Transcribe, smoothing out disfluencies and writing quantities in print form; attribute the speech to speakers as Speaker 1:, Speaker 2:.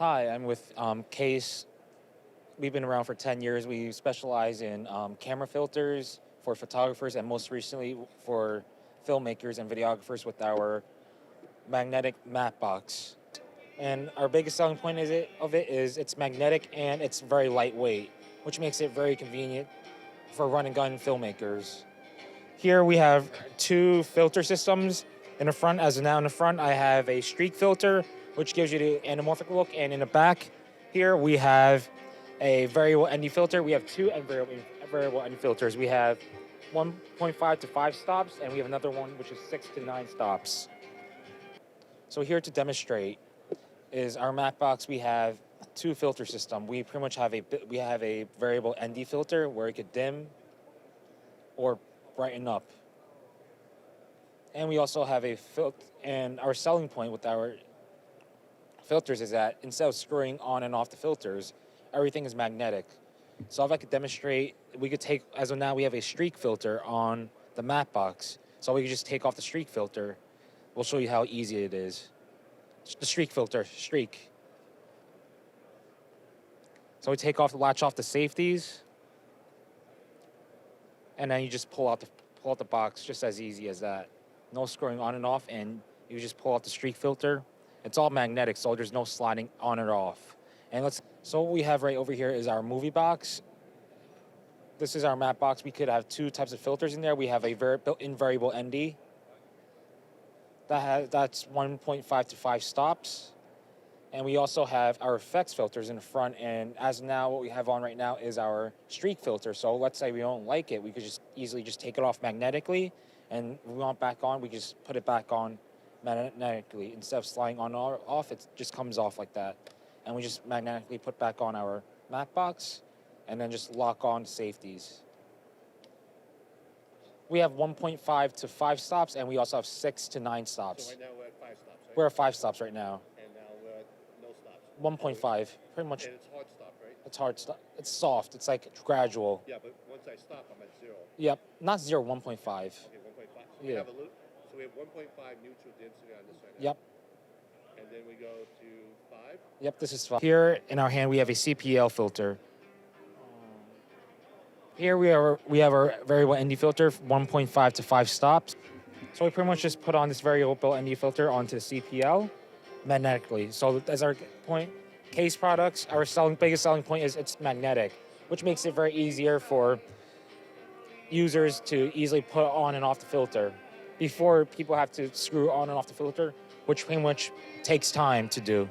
Speaker 1: Hi, I'm with Kase. We've been around for 10 years. We specialize in camera filters for photographers and most recently for filmmakers and videographers with our magnetic matte box. And our biggest selling point of it is it's magnetic and it's very lightweight, which makes it very convenient for run and gun filmmakers. Here we have two filter systems. In the front, as of now in the front, I have a streak filter, which gives you the anamorphic look. And in the back here, we have a variable ND filter. We have two variable ND filters. We have 1.5 to 5 stops, and we have another one which is 6 to 9 stops. So here to demonstrate is our matte box. We have two filter system. We pretty much have a variable ND filter where it could dim or brighten up. And we also have a filter, and our selling point with our filters is that instead of screwing on and off the filters, everything is magnetic. So if I could demonstrate, we could take, as of now, we have a streak filter on the matte box. So we could just take off the streak filter. We'll show you how easy it is. The streak filter, streak. So we take off the latch off the safeties, and then you just pull out the box, just as easy as that. No screwing on and off, and you just pull out the streak filter. It's all magnetic, so there's no sliding on or off. And so what we have right over here is our movie box. This is our matte box. We could have two types of filters in there. We have a built-in variable ND. That's 1.5 to 5 stops. And we also have our effects filters in the front. And as of now, what we have on right now is our streak filter. So let's say we don't like it, we could just easily just take it off magnetically. And if we want it back on, we just put it back on magnetically. Instead of sliding on or off, it just comes off like that. And we just magnetically put back on our matte box and then just lock on safeties. We have 1.5 to 5 stops, and we also have 6 to 9 stops.
Speaker 2: So right now we're at 5 stops, right?
Speaker 1: We're at 5 stops right now.
Speaker 2: And now we're at no stops.
Speaker 1: 1.5, pretty much.
Speaker 2: And it's hard stop, right?
Speaker 1: It's hard stop. It's soft. It's like gradual.
Speaker 2: Yeah, but once I stop, I'm at 0.
Speaker 1: Yep, not 0, 1.5.
Speaker 2: Okay, 1.5. So
Speaker 1: Yeah.
Speaker 2: we have so we have 1.5 neutral density on this side.
Speaker 1: Yep.
Speaker 2: And then we go to 5.
Speaker 1: Yep, this is 5. Here in our hand, we have a CPL filter. Here we have our variable ND filter, 1.5 to 5 stops. So we pretty much just put on this variable ND filter onto the CPL magnetically. So as our point, Kase products, our biggest selling point is it's magnetic, which makes it very easier for users to easily put on and off the filter before people have to screw on and off the filter, which pretty much takes time to do.